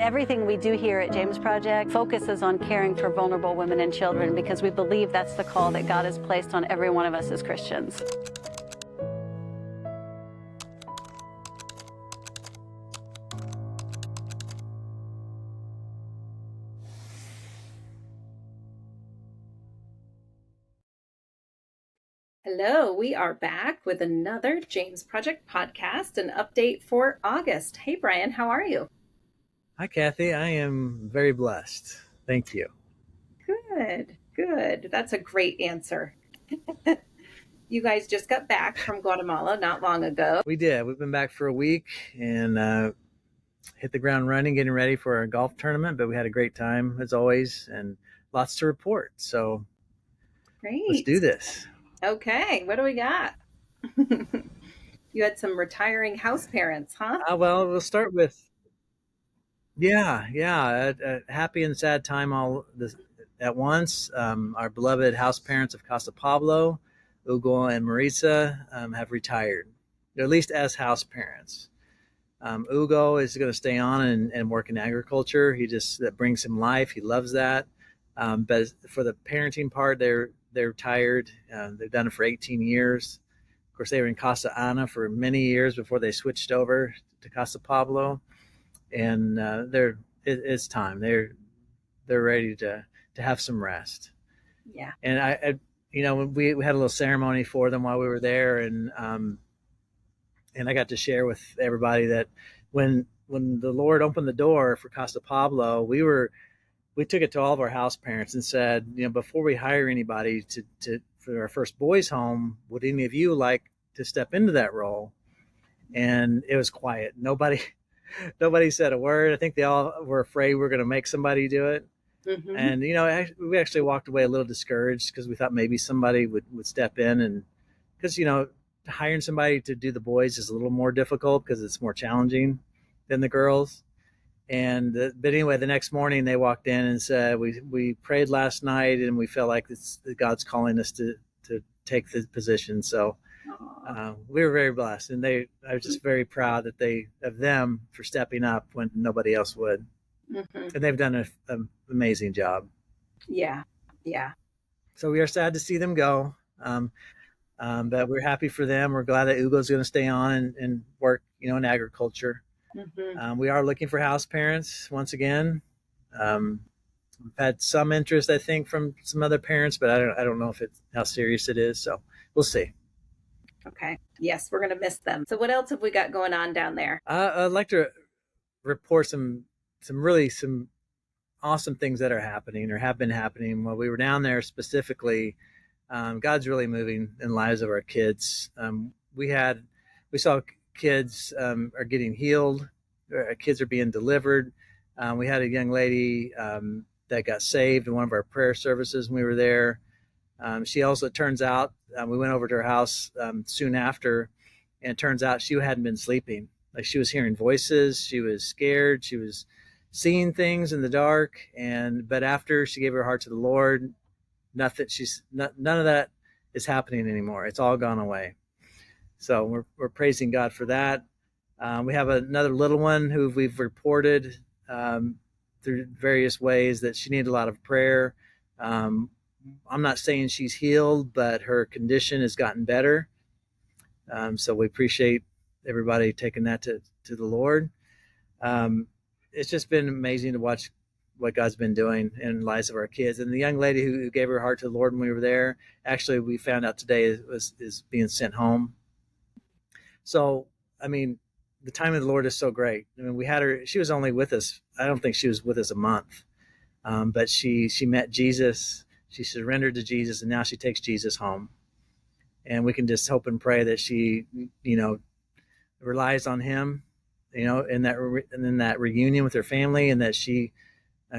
Everything we do here at James Project focuses on caring for vulnerable women and children because we believe that's the call that God has placed on every one of us as Christians. Hello, we are back with another James Project podcast, an update for August. Hey, Bryon, how are you? Hi, Cathy. I am very blessed. Thank you. Good. That's a great answer. You guys just got back from Guatemala not long ago. We did. We've been back for a week and hit the ground running, getting ready for our golf tournament, but we had a great time as always and lots to report. So Great. Let's do this. Okay, what do we got? You had some retiring house parents, huh? Well, we'll start with, a happy and sad time all this at once. Our beloved house parents of Casa Pablo, Hugo and Marisa, have retired, or at least as house parents. Hugo is going to stay on and work in agriculture. That brings him life. He loves that. But for the parenting part, they're retired. They've done it for 18 years. Of course, they were in Casa Ana for many years before they switched over to Casa Pablo, and it's time. They're ready to have some rest. Yeah. And we had a little ceremony for them while we were there, and I got to share with everybody that when the Lord opened the door for Casa Pablo, we took it to all of our house parents and said, before we hire anybody for our first boys' home, would any of you like to step into that role? And it was quiet. Nobody said a word. I think they all were afraid we were going to make somebody do it. Mm-hmm. And, we actually walked away a little discouraged because we thought maybe somebody would step in, and because, hiring somebody to do the boys is a little more difficult because it's more challenging than the girls. But anyway, the next morning they walked in and said, we prayed last night and we felt like God's calling us to take the position. So we were very blessed, and I was just very proud of them for stepping up when nobody else would. Mm-hmm. And they've done an amazing job. Yeah. So we are sad to see them go. But we're happy for them. We're glad that Hugo's going to stay on and work, in agriculture. Mm-hmm. We are looking for house parents once again. We've had some interest, I think, from some other parents, but I don't know how serious it is. So we'll see. Okay. Yes, we're going to miss them. So what else have we got going on down there? I'd like to report some awesome things that are happening or have been happening while we were down there. Specifically, God's really moving in the lives of our kids. We saw kids are getting healed. Kids are being delivered. We had a young lady that got saved in one of our prayer services when we were there. She also, it turns out, we went over to her house soon after, and it turns out she hadn't been sleeping. Like, she was hearing voices, she was scared, she was seeing things in the dark, but after she gave her heart to the Lord, none of that is happening anymore. It's all gone away. So we're praising God for that. We have another little one who we've reported through various ways that she needed a lot of prayer. I'm not saying she's healed, but her condition has gotten better. So we appreciate everybody taking that to the Lord. It's just been amazing to watch what God's been doing in the lives of our kids. And the young lady who gave her heart to the Lord when we were there, actually, we found out today is being sent home. So, the time of the Lord is so great. We had her, she was only with us, I don't think she was with us a month. But she met Jesus, she surrendered to Jesus, and now she takes Jesus home. And we can just hope and pray that she, relies on him, in that reunion with her family, and that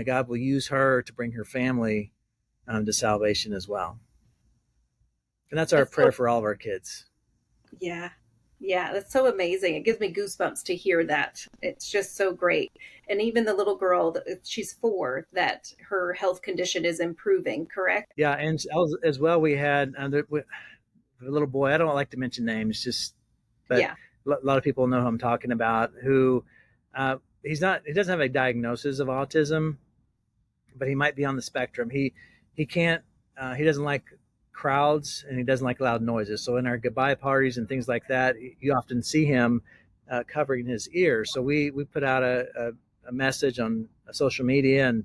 God will use her to bring her family to salvation as well. And that's our prayer for all of our kids. Yeah, that's so amazing. It gives me goosebumps to hear that. It's just so great. And even the little girl, she's 4, that her health condition is improving, correct? Yeah, and as well, we had the little boy, I don't like to mention names, but yeah. A lot of people know who I'm talking about, who he doesn't have a diagnosis of autism, but he might be on the spectrum. He can't he doesn't like crowds, and he doesn't like loud noises. So in our goodbye parties and things like that, you often see him covering his ears. So we put out a message on social media and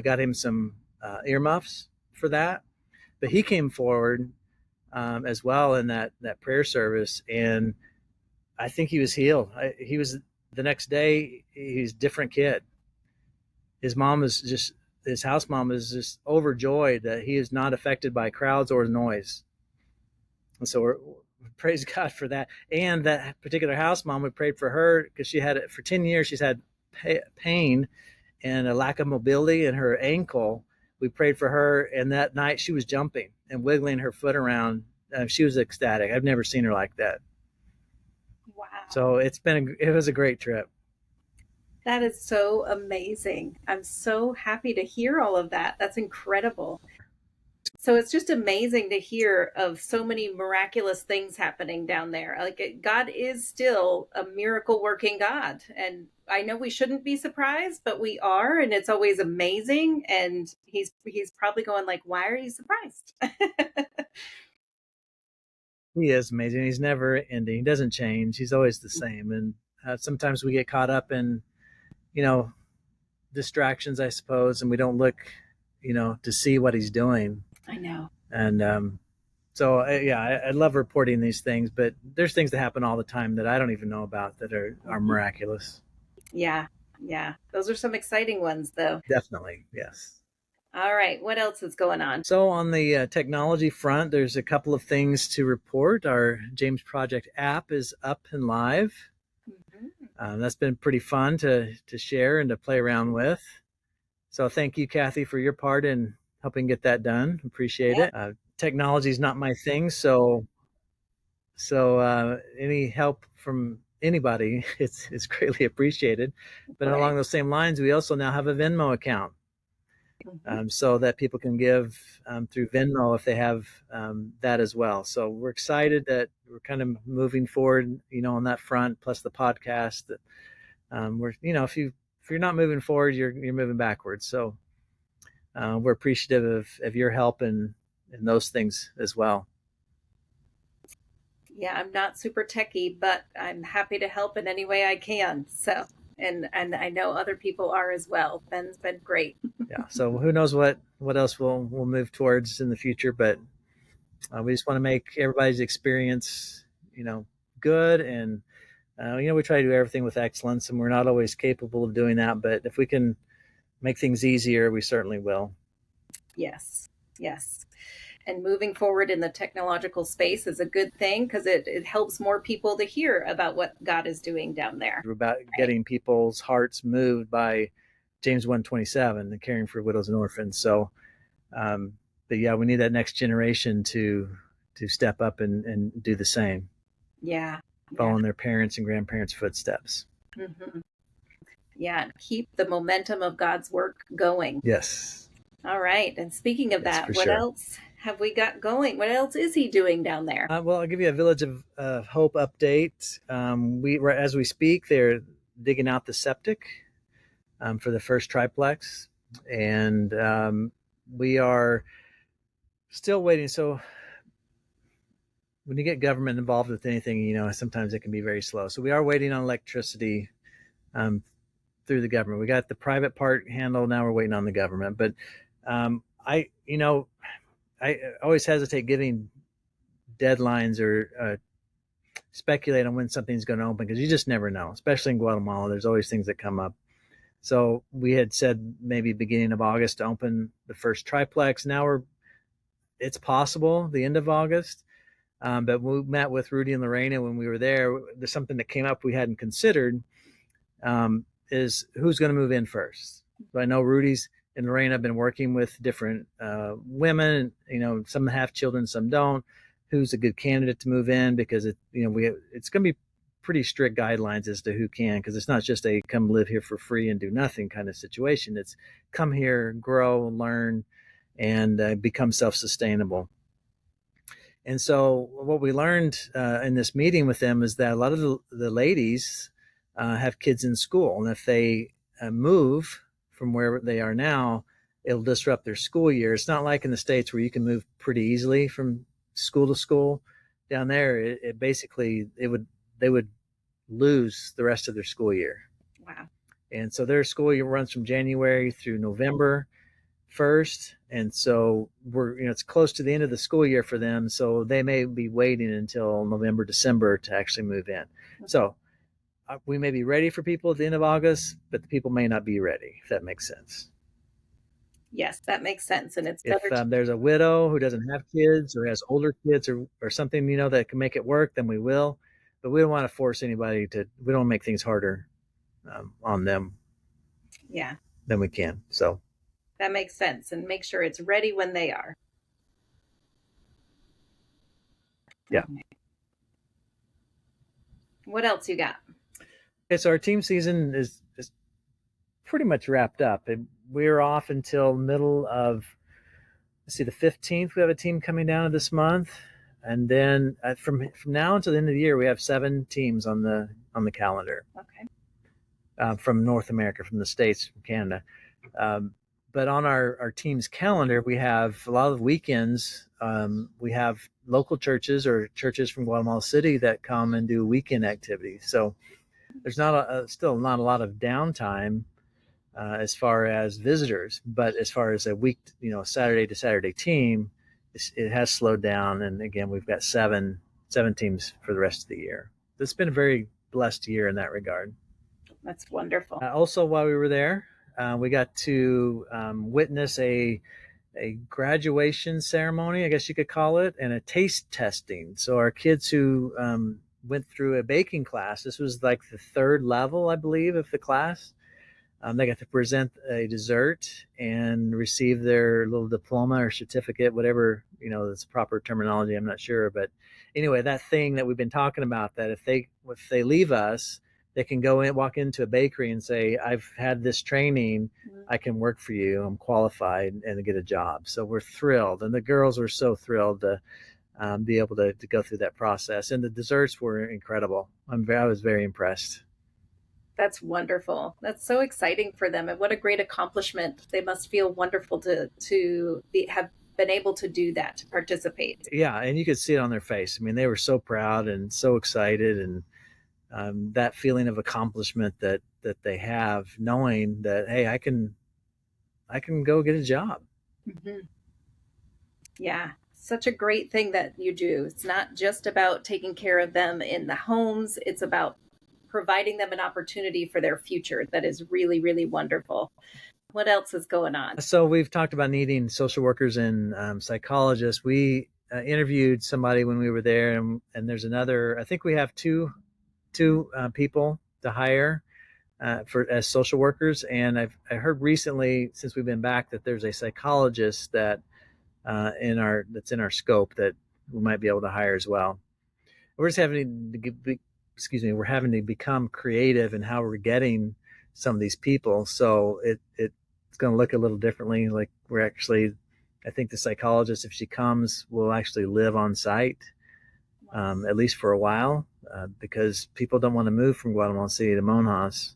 got him some earmuffs for that. But he came forward as well in that prayer service, and I think he was healed. He was the next day. He's a different kid. His mom is just his house mom is just overjoyed that he is not affected by crowds or noise. And so we praise God for that. And that particular house mom, we prayed for her because she had it for 10 years. She's had pain and a lack of mobility in her ankle. We prayed for her, and that night she was jumping and wiggling her foot around. She was ecstatic. I've never seen her like that. Wow. So it was a great trip. That is so amazing. I'm so happy to hear all of that. That's incredible. So it's just amazing to hear of so many miraculous things happening down there. Like, God is still a miracle working God. And I know we shouldn't be surprised, but we are, and it's always amazing. And he's probably going like, why are you surprised? He is amazing. He's never ending. He doesn't change. He's always the same. And sometimes we get caught up in, distractions, I suppose, and we don't look, to see what he's doing. I know. And so, I love reporting these things, but there's things that happen all the time that I don't even know about that are miraculous. Yeah. Yeah. Those are some exciting ones, though. Definitely. Yes. All right. What else is going on? So on the technology front, there's a couple of things to report. Our James Project app is up and live. Mm-hmm. That's been pretty fun to share and to play around with. So thank you, Cathy, for your part in helping get that done. Appreciate it. Technology is not my thing, so any help from anybody, it's greatly appreciated. But along those same lines, we also now have a Venmo account. So that people can give through Venmo if they have that as well. So we're excited that we're kind of moving forward, on that front. Plus the podcast. That we're, if you're not moving forward, you're moving backwards. So we're appreciative of your help in those things as well. Yeah, I'm not super techie, but I'm happy to help in any way I can. So. And I know other people are as well. Ben's been great. Yeah. So who knows what else we'll move towards in the future, but we just want to make everybody's experience, good. And, we try to do everything with excellence, and we're not always capable of doing that. But if we can make things easier, we certainly will. Yes. Yes. And moving forward in the technological space is a good thing because it helps more people to hear about what God is doing down there. We're about getting people's hearts moved by James 1:27 and caring for widows and orphans. So, but yeah, we need that next generation to step up and do the same. Yeah. Following their parents' and grandparents' footsteps. Mm-hmm. Yeah. Keep the momentum of God's work going. Yes. All right. And speaking of that, what else have we got going? What else is he doing down there? Well, I'll give you a Village of Hope update. As we speak, they're digging out the septic for the first triplex, and we are still waiting. So when you get government involved with anything, sometimes it can be very slow. So we are waiting on electricity through the government. We got the private part handled. Now we're waiting on the government. But I always hesitate giving deadlines or speculate on when something's going to open because you just never know, especially in Guatemala. There's always things that come up. So we had said maybe beginning of August to open the first triplex. Now it's possible the end of August. But we met with Rudy and Lorena when we were there. There's something that came up we hadn't considered is who's going to move in first. So I know Rudy's and Lorena have been working with different women. Some have children, some don't. Who's a good candidate to move in because it's going to be pretty strict guidelines as to who can, because it's not just a come live here for free and do nothing kind of situation. It's come here, grow, learn, and become self-sustainable. And so what we learned in this meeting with them is that a lot of the ladies have kids in school. And if they move from where they are now, it'll disrupt their school year. It's not like in the States where you can move pretty easily from school to school. Down there, it basically, they would lose the rest of their school year. Wow. And so their school year runs from January through November 1st. And so it's close to the end of the school year for them. So they may be waiting until November, December to actually move in. So we may be ready for people at the end of August, but the people may not be ready, if that makes sense. Yes, that makes sense. And it's if better there's a widow who doesn't have kids or has older kids or something, that can make it work, then we will. But we don't want to force anybody we don't make things harder on them than we can. So that makes sense. And make sure it's ready when they are. Yeah. Okay. What else you got? Okay, so our team season is pretty much wrapped up. We're off until middle of, the 15th. We have a team coming down this month. And then from now until the end of the year, we have 7 teams on the calendar. Okay. From North America, from the States, from Canada. But on our team's calendar, we have a lot of weekends. We have local churches or churches from Guatemala City that come and do weekend activities. So there's still not a lot of downtime as far as visitors, but as far as a week, Saturday to Saturday team, it has slowed down. And again, we've got seven teams for the rest of the year. It's been a very blessed year in that regard. That's wonderful. Also, while we were there, we got to witness a graduation ceremony, I guess you could call it, and a taste testing. So our kids who went through a baking class, this was like the 3rd level, I believe, of the class. They got to present a dessert and receive their little diploma or certificate, whatever, that's proper terminology. I'm not sure. But anyway, that thing that we've been talking about, that if they leave us, they can walk into a bakery and say, I've had this training. I can work for you. I'm qualified, and get a job. So we're thrilled. And the girls were so thrilled to be able to go through that process. And the desserts were incrediable. I was very impressed. That's wonderful. That's so exciting for them. And what a great accomplishment. They must feel wonderful to have been able to do that, to participate. Yeah. And you could see it on their face. I mean, they were so proud and so excited, and that feeling of accomplishment that they have, knowing that, hey, I can go get a job. Mm-hmm. Yeah. Such a great thing that you do. It's not just about taking care of them in the homes. It's about providing them an opportunity for their future. That is really, really wonderful. What else is going on? So we've talked about needing social workers and psychologists. We interviewed somebody when we were there, and there's another. I think we have two people to hire as social workers. And I heard recently, since we've been back, that there's a psychologist that's in our scope that we might be able to hire as well. We're just having to become creative in how we're getting some of these people. So it's going to look a little differently. Like I think the psychologist, if she comes, will actually live on site, at least for a while, because people don't want to move from Guatemala City to Monjas.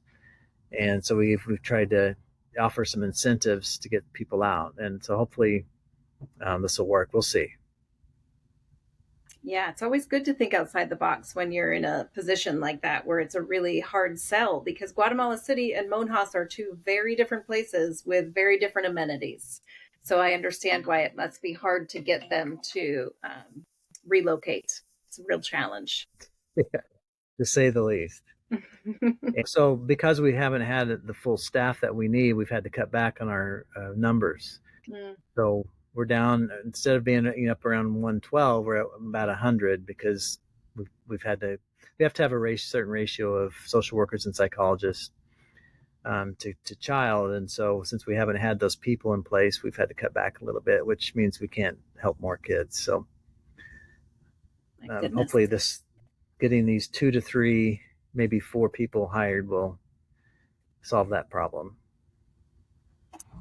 And so we've tried to offer some incentives to get people out. And so hopefully this will work. We'll see. Yeah, it's always good to think outside the box when you're in a position like that, where it's a really hard sell, because Guatemala City and Monjas are 2 very different places with very different amenities. So I understand why it must be hard to get them to relocate. It's a real challenge. Yeah, to say the least. So because we haven't had the full staff that we need, we've had to cut back on our numbers. So we're down, instead of being up around 112, we're at about 100, because we have to have a certain ratio of social workers and psychologists to child. And so since we haven't had those people in place, we've had to cut back a little bit, which means we can't help more kids. So hopefully getting these 2 to 3, maybe 4 people hired will solve that problem.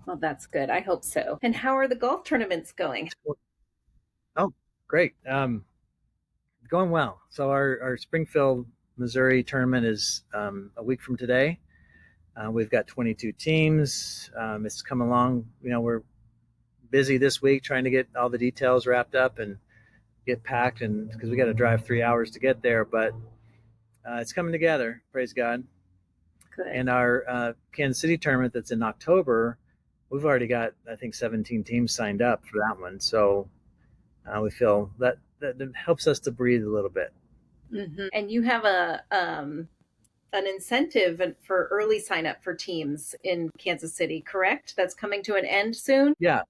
Well, that's good. I hope so. And how are the golf tournaments going? Oh, great. Going well. So our Springfield Missouri tournament is a week from today. We've got 22 teams. It's come along. We're busy this week trying to get all the details wrapped up and get packed, and because we got to drive 3 hours to get there, but it's coming together. Praise God. Good. And our Kansas City tournament that's in October, we've already got, I think, 17 teams signed up for that one. So we feel that helps us to breathe a little bit. Mm-hmm. And you have an incentive for early sign up for teams in Kansas City, correct? That's coming to an end soon? Yeah.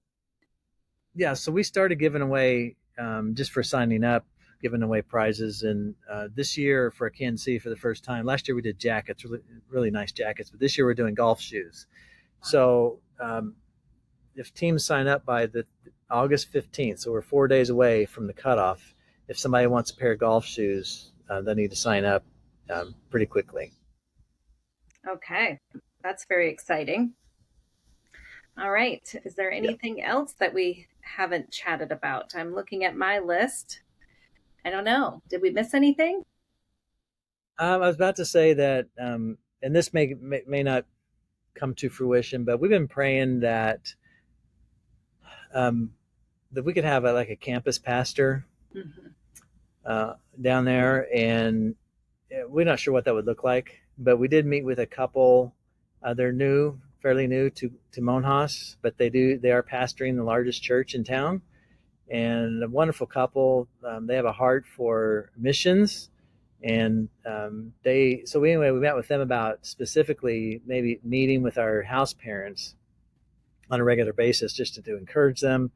So we started giving away, just for signing up, giving away prizes. And this year for Kansas City, for the first time, last year we did jackets, really, really nice jackets, but this year we're doing golf shoes. So if teams sign up by the August 15th, so we're 4 days away from the cutoff, if somebody wants a pair of golf shoes, they need to sign up pretty quickly. Okay, that's very exciting. All right. Is there anything else that we haven't chatted about? I'm looking at my list. I don't know. Did we miss anything? I was about to say that, and this may not come to fruition, but we've been praying that that we could have like a campus pastor down there, and we're not sure what that would look like. But we did meet with a couple. They're new, fairly new to Monjas, but they are pastoring the largest church in town, and a wonderful couple. They have a heart for missions. And we met with them about specifically maybe meeting with our house parents on a regular basis just to encourage them.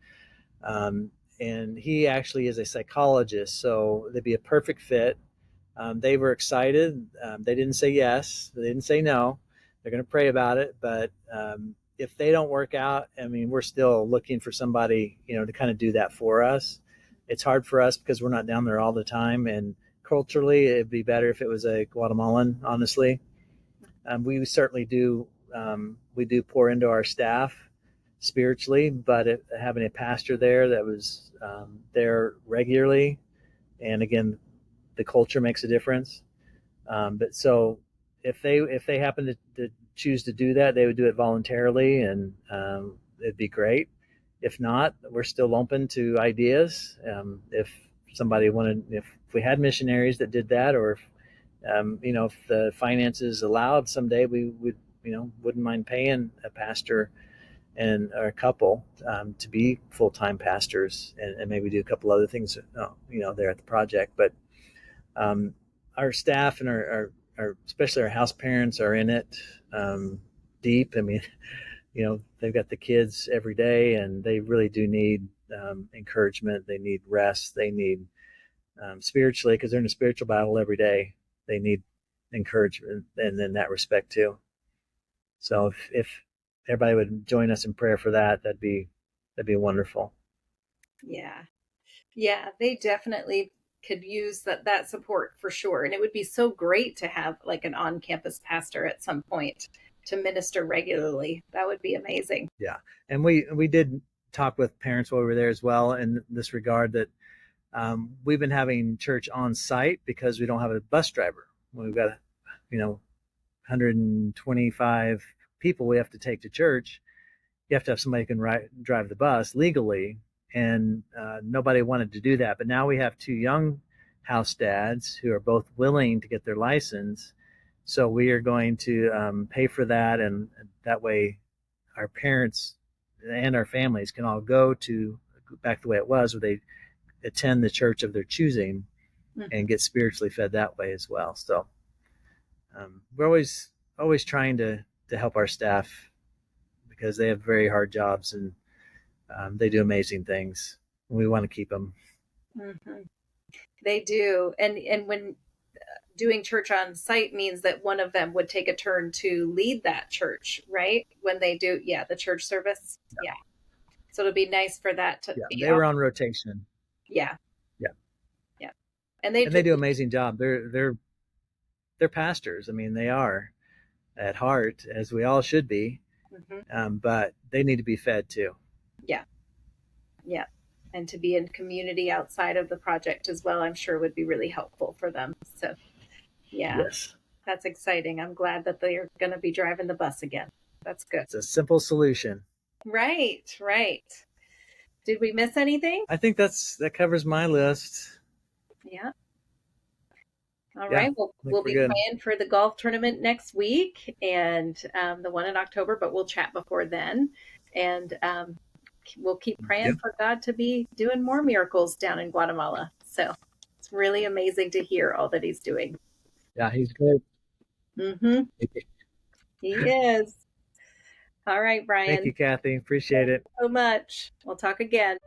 And he actually is a psychologist, so they'd be a perfect fit. They were excited. They didn't say yes. They didn't say no. They're going to pray about it. But if they don't work out, I mean, we're still looking for somebody, to kind of do that for us. It's hard for us because we're not down there all the time, and culturally, it'd be better if it was a Guatemalan, honestly. We certainly do. We do pour into our staff spiritually, but having a pastor there that was there regularly, and again, the culture makes a difference. But so if they happen to choose to do that, they would do it voluntarily, and it'd be great. If not, we're still open to ideas. If somebody if we had missionaries that did that, or if the finances allowed, someday we would, wouldn't mind paying a pastor or a couple to be full-time pastors, and maybe do a couple other things, there at the project. But our staff and our especially our house parents are in it deep. I mean, they've got the kids every day, and they really do need encouragement. They need rest. They need spiritually, because they're in a spiritual battle every day. They need encouragement, and in that respect too. So if everybody would join us in prayer for that, that'd be wonderful. Yeah, they definitely could use that support for sure. And it would be so great to have like an on-campus pastor at some point to minister regularly. That would be amazing. Yeah, and we did talk with parents while we were there as well in this regard, that we've been having church on site because we don't have a bus driver. We've got 125 people we have to take to church. You have to have somebody who can drive the bus legally, and nobody wanted to do that. But now we have two young house dads who are both willing to get their license. So we are going to pay for that, and that way our parents and our families can all go back the way it was, where they attend the church of their choosing and get spiritually fed that way as well. So we're always trying to help our staff, because they have very hard jobs, and they do amazing things. We want to keep them. Mm-hmm. They do. And when doing church on site means that one of them would take a turn to lead that church, right? When they do, the church service. Yeah. So it'll be nice for that to be. They were on rotation. Yeah. And they do an amazing job. They're pastors. I mean, they are at heart, as we all should be. Mm-hmm. But they need to be fed too. Yeah. And to be in community outside of the project as well, I'm sure would be really helpful for them. So Yeah, Yes. that's exciting. I'm glad that they're going to be driving the bus again. That's good. It's a simple solution. Right, right. Did we miss anything? I think that covers my list. Yeah. All Yeah, right. Well, I think we'll we're be good. praying for the golf tournament next week and the one in October, but we'll chat before then. And we'll keep praying Yep. for God to be doing more miracles down in Guatemala. So it's really amazing to hear all that he's doing. Yeah, he's great. Mm-hmm. He is. All right, Thank Bryon. you, Cathy. Appreciate Thank it. you so much. We'll talk again.